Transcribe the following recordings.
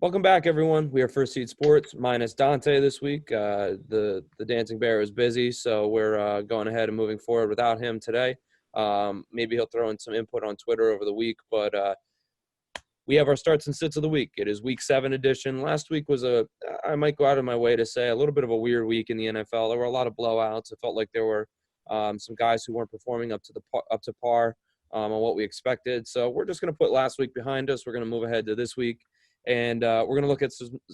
Welcome back, everyone. We are First Seed Sports minus Dante this week. The Dancing Bear is busy, so we're going ahead and moving forward without him today. Maybe he'll throw in some input on Twitter over the week, but we have our starts and sits of the week. It is Week 7 edition. Last week was I might go out of my way to say, a little bit of a weird week in the NFL. There were a lot of blowouts. It felt like there were some guys who weren't performing up to par on what we expected. So we're just going to put last week behind us. We're going to move ahead to this week. And we're going to look at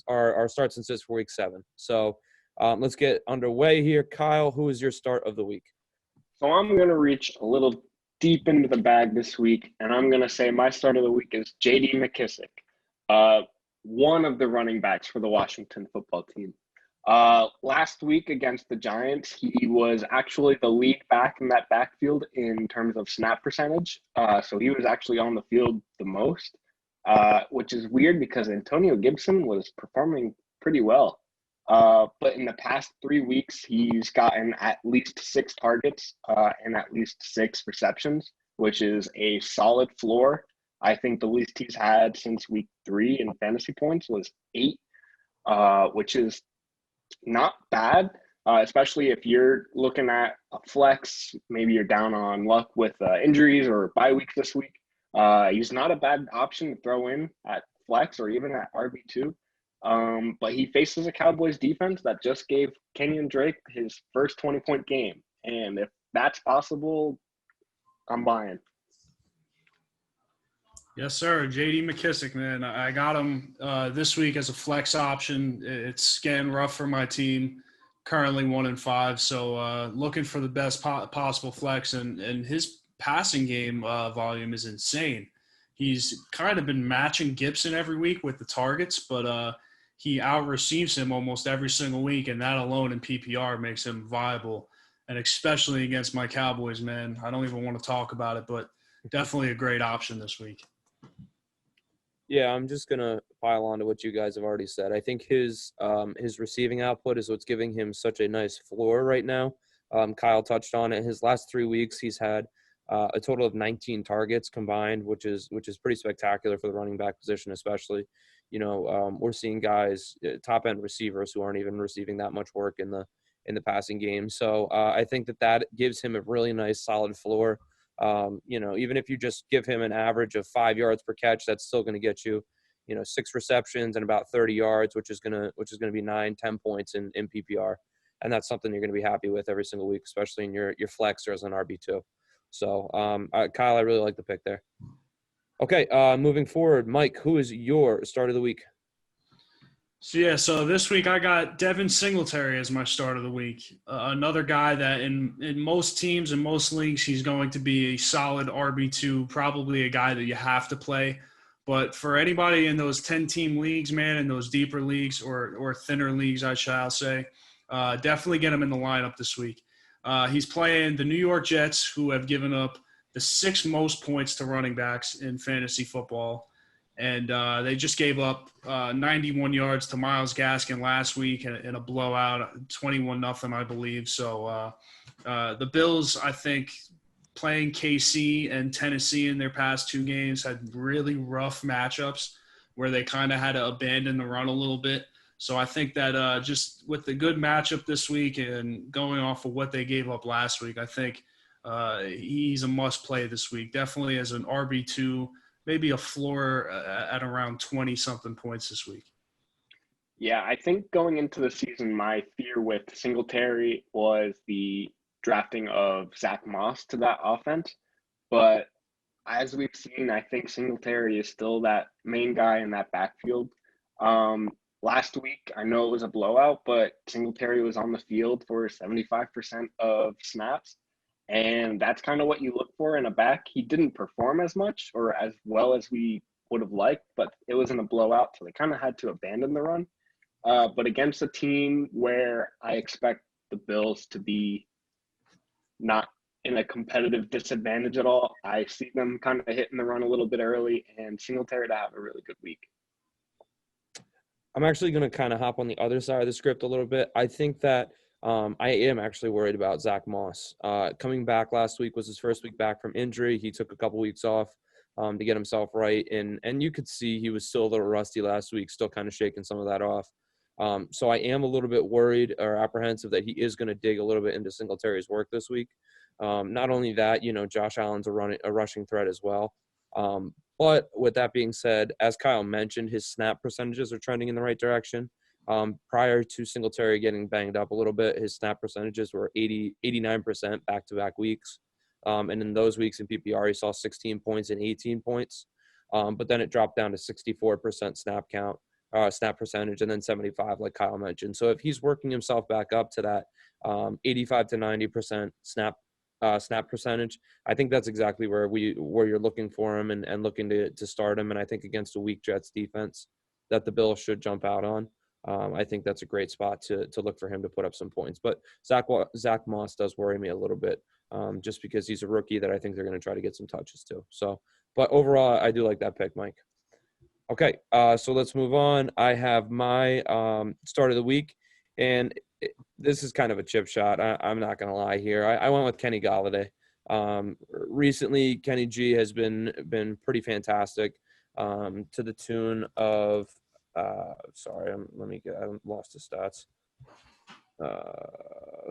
our starts and sits for Week 7. So let's get underway here. Kyle, who is your start of the week? So I'm going to reach a little deep into the bag this week, and I'm going to say my start of the week is J.D. McKissic, one of the running backs for the Washington football team. Last week against the Giants, he was actually the lead back in that backfield in terms of snap percentage. So he was actually on the field the most. Which is weird because Antonio Gibson was performing pretty well. But in the past 3 weeks, he's gotten at least 6 targets and at least 6 receptions, which is a solid floor. I think the least he's had since week 3 in fantasy points was 8, which is not bad, especially if you're looking at a flex. Maybe you're down on luck with injuries or bye weeks this week. He's not a bad option to throw in at flex or even at RB2. But he faces a Cowboys defense that just gave Kenyon Drake his first 20-point game. And if that's possible, I'm buying. Yes, sir. J.D. McKissic, man. I got him this week as a flex option. It's getting rough for my team, currently 1-5. So looking for the best possible flex. And his passing game volume is insane. He's kind of been matching Gibson every week with the targets, but he out-receives him almost every single week, and that alone in PPR makes him viable, and especially against my Cowboys, man. I don't even want to talk about it, but definitely a great option this week. Yeah, I'm just going to pile on to what you guys have already said. I think his receiving output is what's giving him such a nice floor right now. Kyle touched on it. His last 3 weeks, he's had a total of 19 targets combined, which is pretty spectacular for the running back position, especially. We're seeing guys, top end receivers, who aren't even receiving that much work in the passing game. So I think that gives him a really nice solid floor. Even if you just give him an average of 5 yards per catch, that's still going to get you, 6 receptions and about 30 yards, which is going to be 9-10 points in PPR, and that's something you're going to be happy with every single week, especially in your flex or as an RB2. So, Kyle, I really like the pick there. Okay, moving forward, Mike, who is your start of the week? So this week I got Devin Singletary as my start of the week. Another guy that in most teams and most leagues, he's going to be a solid RB2, probably a guy that you have to play. But for anybody in those 10-team leagues, man, in those deeper leagues or thinner leagues, I shall say, definitely get him in the lineup this week. He's playing the New York Jets, who have given up the 6th most points to running backs in fantasy football. And they just gave up 91 yards to Myles Gaskin last week in a blowout, 21-0, I believe. So the Bills, I think, playing KC and Tennessee in their past 2 games had really rough matchups where they kind of had to abandon the run a little bit. So I think that just with the good matchup this week and going off of what they gave up last week, I think he's a must-play this week. Definitely as an RB2, maybe a floor at around 20-something points this week. Yeah, I think going into the season, my fear with Singletary was the drafting of Zach Moss to that offense. But as we've seen, I think Singletary is still that main guy in that backfield. Last week, I know it was a blowout, but Singletary was on the field for 75% of snaps. And that's kind of what you look for in a back. He didn't perform as much or as well as we would have liked, but it wasn't a blowout, so they kind of had to abandon the run. But against a team where I expect the Bills to be not in a competitive disadvantage at all, I see them kind of hitting the run a little bit early and Singletary to have a really good week. I'm actually going to kind of hop on the other side of the script a little bit. I think that I am actually worried about Zach Moss. Coming back last week was his first week back from injury. He took a couple weeks off. to get himself right. And you could see he was still a little rusty last week, still kind of shaking some of that off. So I am a little bit worried or apprehensive that he is going to dig a little bit into Singletary's work this week. Not only that, Josh Allen's a rushing threat as well. But with that being said, as Kyle mentioned, his snap percentages are trending in the right direction. Prior to Singletary getting banged up a little bit, his snap percentages were 89% back-to-back weeks. And in those weeks in PPR, he saw 16 points and 18 points. But then it dropped down to 64% snap percentage, and then 75, like Kyle mentioned. So if he's working himself back up to that 85 to 90% snap percentage, I think that's exactly where you're looking for him and looking to start him. And I think against a weak Jets defense that the Bills should jump out on. I think that's a great spot to look for him to put up some points. But Zach Moss does worry me a little bit, just because he's a rookie that I think they're going to try to get some touches to. So, but overall, I do like that pick, Mike. Okay, so let's move on. I have my start of the week, and this is kind of a chip shot. I'm not going to lie here. I went with Kenny Golladay. Recently, Kenny G has been pretty fantastic, to the tune of sorry, I lost the stats.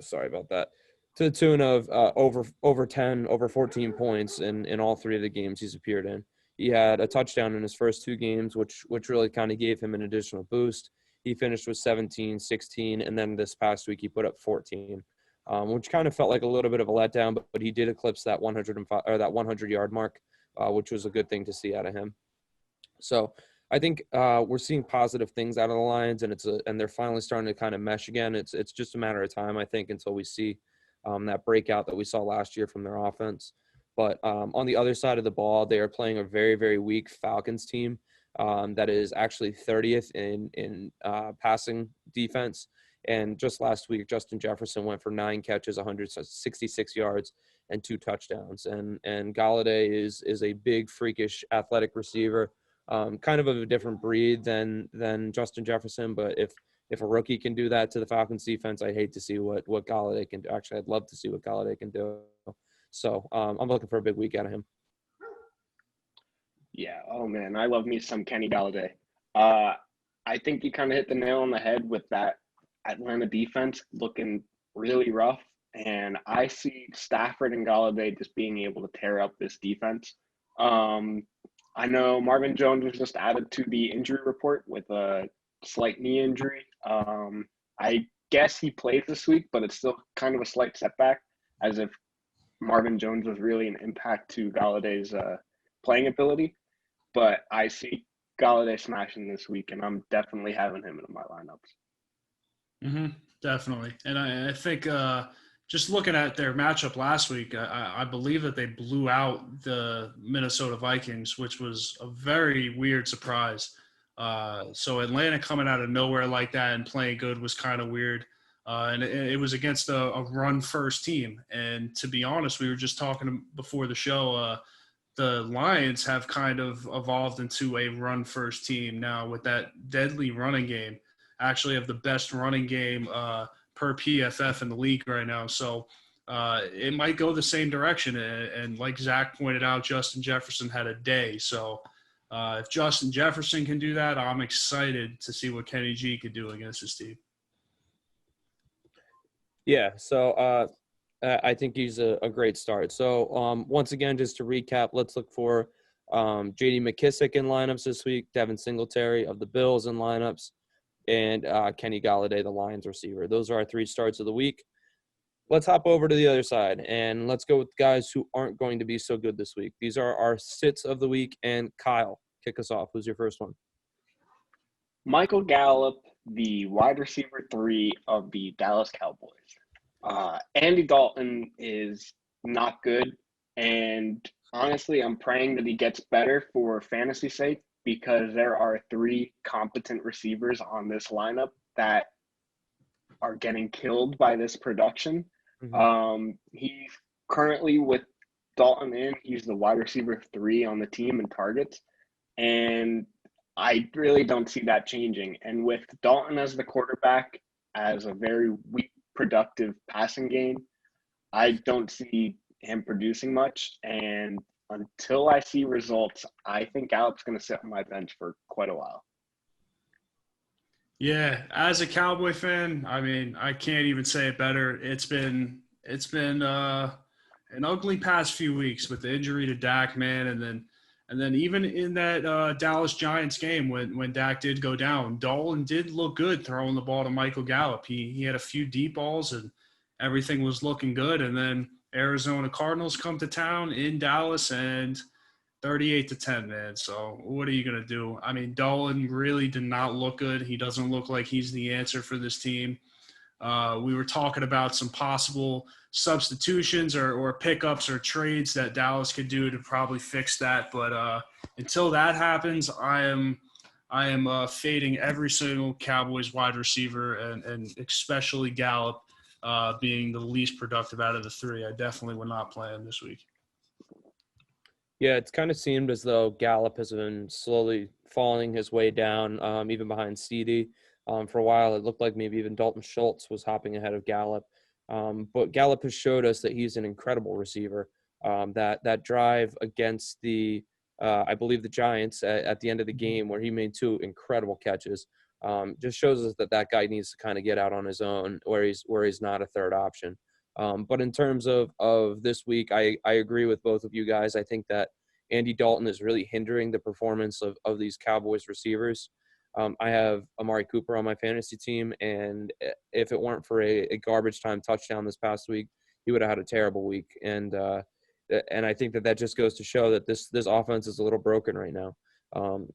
Sorry about that. To the tune of over 10, over 14 points in all three of the games he's appeared in. He had a touchdown in his first two games, which really kind of gave him an additional boost. He finished with 17, 16, and then this past week he put up 14, which kind of felt like a little bit of a letdown, but he did eclipse that 105 or that 100-yard mark, which was a good thing to see out of him. So I think we're seeing positive things out of the Lions, and they're finally starting to kind of mesh again. It's just a matter of time, I think, until we see that breakout that we saw last year from their offense. But on the other side of the ball, they are playing a very, very weak Falcons team that is actually 30th in passing defense. And just last week, Justin Jefferson went for 9 catches, 166 yards, and 2 touchdowns. And Golladay is a big, freakish, athletic receiver, kind of a different breed than Justin Jefferson. But if a rookie can do that to the Falcons defense, I hate to see what Golladay can do. Actually, I'd love to see what Golladay can do. So I'm looking for a big week out of him. Yeah. Oh man, I love me some Kenny Golladay. I think you kind of hit the nail on the head with that Atlanta defense looking really rough, and I see Stafford and Golladay just being able to tear up this defense. I know Marvin Jones was just added to the injury report with a slight knee injury. I guess he plays this week, but it's still kind of a slight setback, as if Marvin Jones was really an impact to Galladay's playing ability. But I see Golladay smashing this week, and I'm definitely having him in my lineups. Definitely. And I think just looking at their matchup last week, I believe that they blew out the Minnesota Vikings, which was a very weird surprise. So Atlanta coming out of nowhere like that and playing good was kind of weird. And it was against a run-first team. And to be honest, we were just talking before the show, the Lions have kind of evolved into a run-first team now with that deadly running game. Actually have the best running game per PFF in the league right now. So it might go the same direction. And like Zach pointed out, Justin Jefferson had a day. So if Justin Jefferson can do that, I'm excited to see what Kenny G could do against his team. Yeah, so I think he's a great start. So once again, just to recap, let's look for J.D. McKissick in lineups this week, Devin Singletary of the Bills in lineups, and Kenny Golladay, the Lions receiver. Those are our 3 starts of the week. Let's hop over to the other side, and let's go with guys who aren't going to be so good this week. These are our sits of the week, and Kyle, kick us off. Who's your first one? Michael Gallup, the wide receiver 3 of the Dallas Cowboys. Andy Dalton is not good, and honestly, I'm praying that he gets better for fantasy sake, because there are 3 competent receivers on this lineup that are getting killed by this production. He's currently, with Dalton in, he's the wide receiver 3 on the team in targets, and I really don't see that changing. And with Dalton as the quarterback, as a very weak, productive passing game, I don't see him producing much. And until I see results, I think Gallup's going to sit on my bench for quite a while. Yeah, as a Cowboy fan, I mean, I can't even say it better. It's been an ugly past few weeks with the injury to Dak, man, and then even in that Dallas Giants game when Dak did go down, Dalton did look good throwing the ball to Michael Gallup. He had a few deep balls and everything was looking good. And then Arizona Cardinals come to town in Dallas and 38-10, man. So what are you going to do? I mean, Dalton really did not look good. He doesn't look like he's the answer for this team. We were talking about some possible substitutions or pickups or trades that Dallas could do to probably fix that. But until that happens, I am fading every single Cowboys wide receiver and especially Gallup being the least productive out of the three. I definitely would not play him this week. Yeah, it's kind of seemed as though Gallup has been slowly falling his way down, even behind CD. For a while, it looked like maybe even Dalton Schultz was hopping ahead of Gallup. But Gallup has showed us that he's an incredible receiver. That drive against I believe the Giants at the end of the game where he made two incredible catches, just shows us that guy needs to kind of get out on his own where he's not a third option. But in terms of this week, I agree with both of you guys. I think that Andy Dalton is really hindering the performance of these Cowboys receivers. I have Amari Cooper on my fantasy team, and if it weren't for a garbage time touchdown this past week, he would have had a terrible week. And I think that just goes to show that this offense is a little broken right now.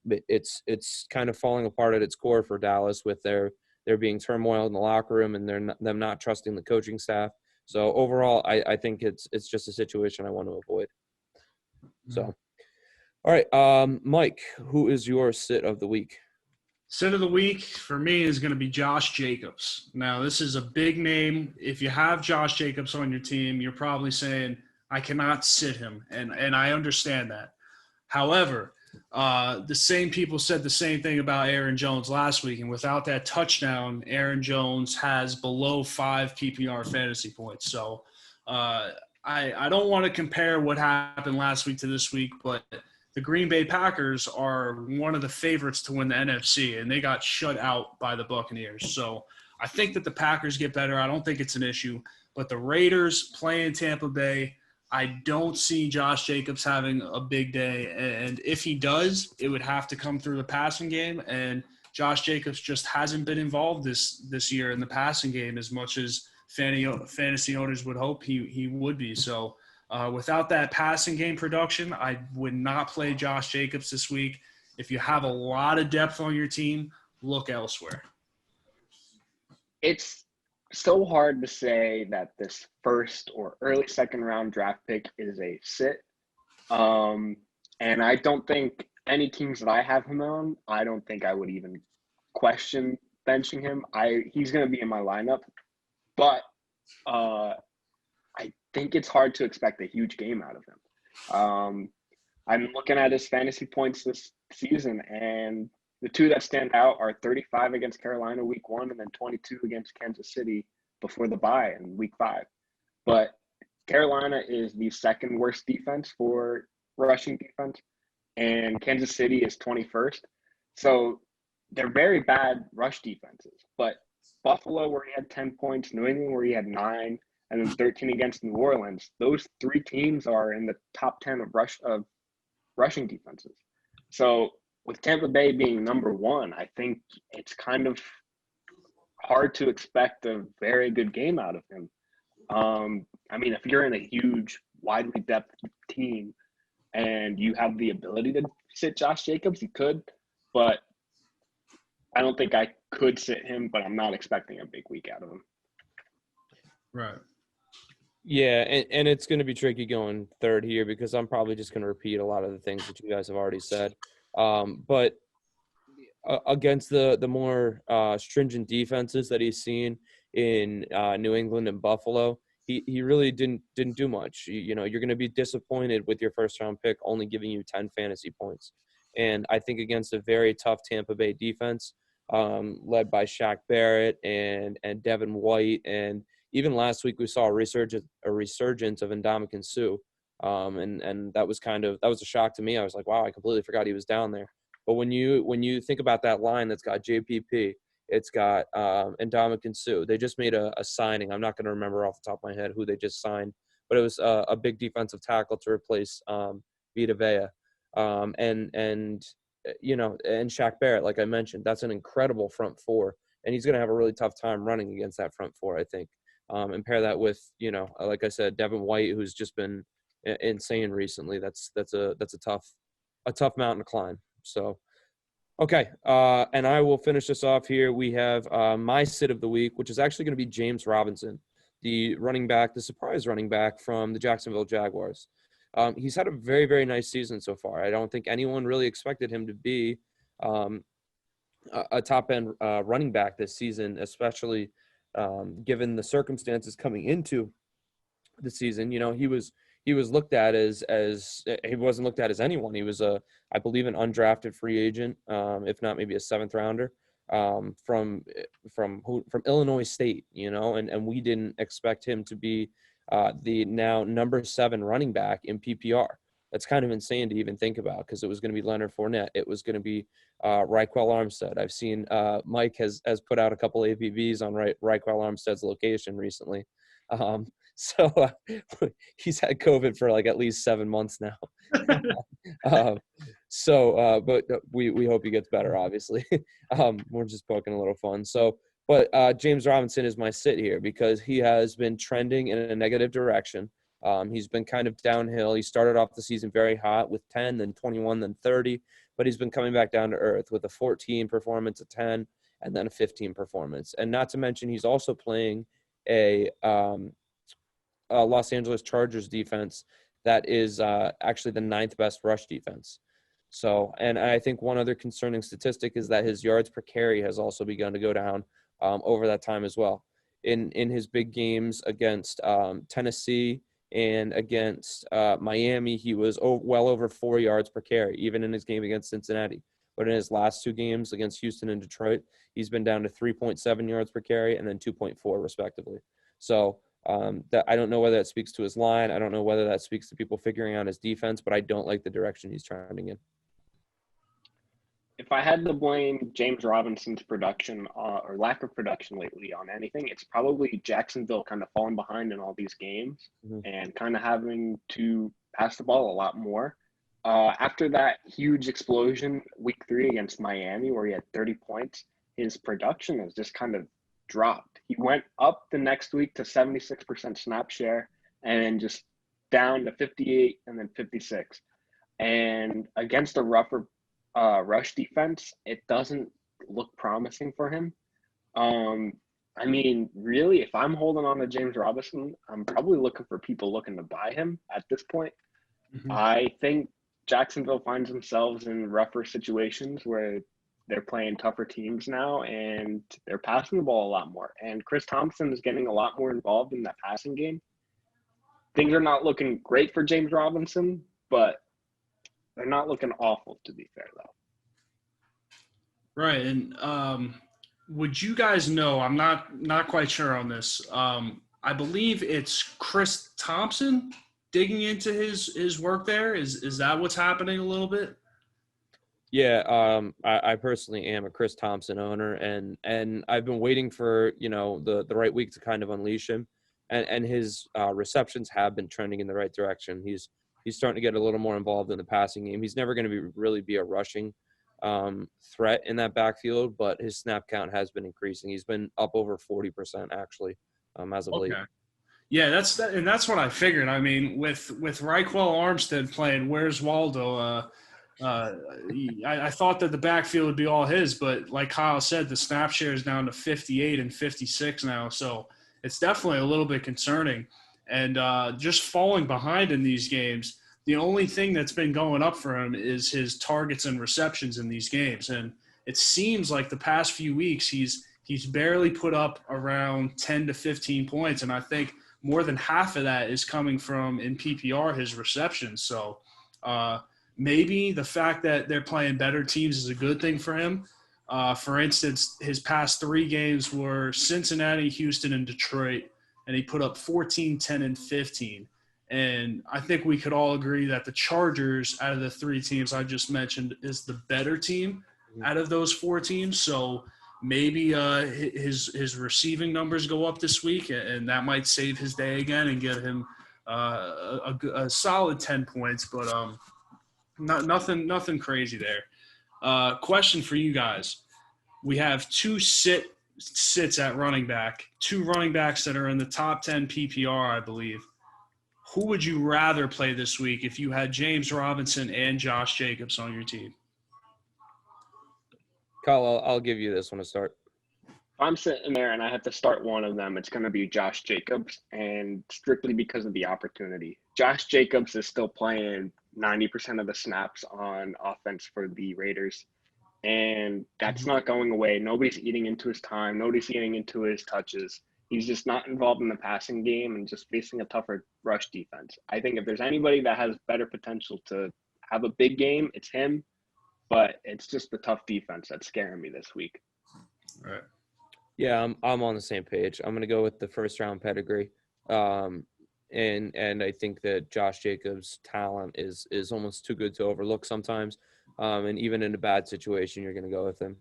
It's kind of falling apart at its core for Dallas with there being turmoil in the locker room and them not trusting the coaching staff. So overall, I think it's just a situation I want to avoid. So, all right, Mike, who is your sit of the week? Sit of the week for me is going to be Josh Jacobs. Now, this is a big name. If you have Josh Jacobs on your team, you're probably saying, I cannot sit him, and I understand that. However, the same people said the same thing about Aaron Jones last week, and without that touchdown, Aaron Jones has below 5 PPR fantasy points. So I don't want to compare what happened last week to this week, but the Green Bay Packers are one of the favorites to win the NFC, and they got shut out by the Buccaneers. So I think that the Packers get better. I don't think it's an issue. But the Raiders play in Tampa Bay. I don't see Josh Jacobs having a big day, and if he does, it would have to come through the passing game, and Josh Jacobs just hasn't been involved this year in the passing game as much as fantasy owners would hope he would be. So without that passing game production, I would not play Josh Jacobs this week. If you have a lot of depth on your team, look elsewhere. It's so hard to say that this first or early second round draft pick is a sit. And I don't think any teams that I have him on, I don't think I would even question benching him. He's going to be in my lineup, but I think it's hard to expect a huge game out of him. I'm looking at his fantasy points this season, and the two that stand out are 35 against Carolina week 1 and then 22 against Kansas City before the bye in week 5. But Carolina is the second worst defense for rushing defense, and Kansas City is 21st. So they're very bad rush defenses. But Buffalo, where he had 10 points, New England, where he had 9, and then 13 against New Orleans, those 3 teams are in the top 10 of rushing defenses. So with Tampa Bay being number 1, I think it's kind of hard to expect a very good game out of him. I mean, if you're in a huge, widely depth team and you have the ability to sit Josh Jacobs, you could, but I don't think I could sit him, but I'm not expecting a big week out of him. Right. Yeah, and it's going to be tricky going third here because I'm probably just going to repeat a lot of the things that you guys have already said. But against the more stringent defenses that he's seen in New England and Buffalo, he really didn't do much. You're going to be disappointed with your first round pick only giving you 10 fantasy points. And I think against a very tough Tampa Bay defense, led by Shaq Barrett and Devin White, and even last week we saw a resurgence of Ndamukong Suh. And that was a shock to me. I was like, wow, I completely forgot he was down there. But when you think about that line that's got JPP, it's got Ndamukong Suh. They just made a signing. I'm not going to remember off the top of my head who they just signed, but it was a big defensive tackle to replace Vita Vea. And Shaq Barrett, like I mentioned, that's an incredible front four, and he's going to have a really tough time running against that front four, I think. And pair that with, like I said, Devin White, who's just been insane recently. That's a tough mountain to climb. So, okay. And I will finish this off here. We have my sit of the week, which is actually going to be James Robinson, the surprise running back from the Jacksonville Jaguars. He's had a very, very nice season so far. I don't think anyone really expected him to be a top-end running back this season, especially given the circumstances coming into the season. He was looked at as he wasn't looked at as anyone. He was I believe an undrafted free agent, if not maybe a seventh rounder from Illinois State, and we didn't expect him to be the now number 7 running back in PPR. That's kind of insane to even think about, because it was going to be Leonard Fournette. It was going to be Raquel Armstead. I've seen Mike has put out a couple APBs on Raquel Armstead's location recently. So he's had COVID for like at least 7 months now. But we hope he gets better, obviously. We're just poking a little fun. But James Robinson is my sit here because he has been trending in a negative direction. He's been kind of downhill. He started off the season very hot with 10, then 21, then 30, but he's been coming back down to earth with a 14 performance, a 10, and then a 15 performance. And not to mention, he's also playing a Los Angeles Chargers defense that is actually the 9th best rush defense. So, and I think one other concerning statistic is that his yards per carry has also begun to go down over that time as well. In his big games against Tennessee and against Miami, he was well over 4 yards per carry, even in his game against Cincinnati. But in his last 2 games against Houston and Detroit, he's been down to 3.7 yards per carry and then 2.4 respectively. So that I don't know whether that speaks to his line. I don't know whether that speaks to people figuring out his defense, but I don't like the direction he's trending in. If I had to blame James Robinson's production or lack of production lately on anything, it's probably Jacksonville kind of falling behind in all these games and kind of having to pass the ball a lot more. After that huge explosion week 3 against Miami, where he had 30 points, his production has just kind of dropped. He went up the next week to 76% snap share and then just down to 58 and then 56. And against a rougher rush defense, it doesn't look promising for him. I mean, really, if I'm holding on to James Robinson, I'm probably looking for people looking to buy him at this point. I think Jacksonville finds themselves in rougher situations where they're playing tougher teams now and they're passing the ball a lot more. And Chris Thompson is getting a lot more involved in that passing game. Things are not looking great for James Robinson, but they're not looking awful, to be fair, though. Right. And would you guys know, I'm not quite sure on this. I believe it's Chris Thompson digging into his work there. Is that what's happening a little bit? Yeah, I personally am a Chris Thompson owner, and I've been waiting for, the right week to kind of unleash him. And his receptions have been trending in the right direction. He's starting to get a little more involved in the passing game. He's never going to really be a rushing threat in that backfield, but his snap count has been increasing. He's been up over 40% actually as of late. Yeah, that's what I figured. I mean, with Raquel Armstead playing, where's Waldo? I thought that the backfield would be all his, but like Kyle said, the snap share is down to 58 and 56 now, so it's definitely a little bit concerning. And just falling behind in these games, the only thing that's been going up for him is his targets and receptions in these games. And it seems like the past few weeks he's barely put up around 10 to 15 points, and I think more than half of that is coming from, in PPR, his receptions. So maybe the fact that they're playing better teams is a good thing for him. For instance, his past 3 games were Cincinnati, Houston, and Detroit, and he put up 14, 10, and 15. And I think we could all agree that the Chargers, out of the three teams I just mentioned, is the better team out of those four teams. So maybe his receiving numbers go up this week, and that might save his day again and get him a solid 10 points. But nothing crazy there. Question for you guys. We have two sits at running back, two running backs that are in the top 10 PPR, I believe. Who would you rather play this week if you had James Robinson and Josh Jacobs on your team? Kyle, I'll give you this one to start. If I'm sitting there and I have to start one of them, it's going to be Josh Jacobs, and strictly because of the opportunity. Josh Jacobs is still playing 90% of the snaps on offense for the Raiders, and that's not going away. Nobody's eating into his time. Nobody's eating into his touches. He's just not involved in the passing game and just facing a tougher rush defense. I think if there's anybody that has better potential to have a big game, it's him. But it's just the tough defense that's scaring me this week. All right. Yeah, I'm on the same page. I'm going to go with the first round pedigree. And I think that Josh Jacobs' talent is almost too good to overlook sometimes. And even in a bad situation, you're going to go with him.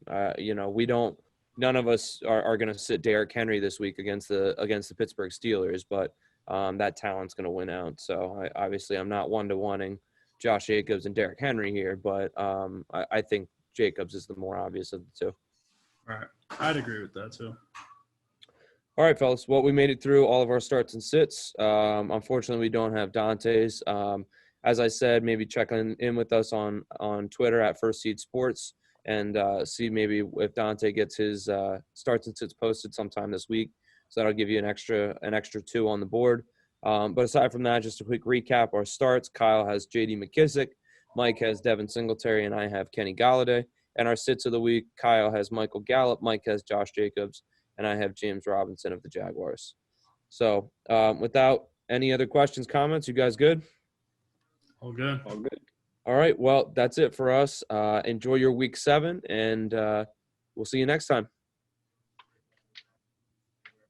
None of us are going to sit Derrick Henry this week against the Pittsburgh Steelers, but that talent's going to win out. So I'm not one-to-oneing Josh Jacobs and Derrick Henry here, but I think Jacobs is the more obvious of the two. All right. I'd agree with that too. All right, fellas. Well, we made it through all of our starts and sits. Unfortunately, we don't have Dante's. As I said, maybe check in with us on Twitter at First Seed Sports and see maybe if Dante gets his starts and sits posted sometime this week. So that'll give you an extra 2 on the board. But aside from that, just a quick recap. Our starts, Kyle has J.D. McKissick, Mike has Devin Singletary, and I have Kenny Galladay. And our sits of the week, Kyle has Michael Gallup, Mike has Josh Jacobs, and I have James Robinson of the Jaguars. So without any other questions, comments, you guys good? All good. All good. All right. Well, that's it for us. Enjoy your week 7, and we'll see you next time.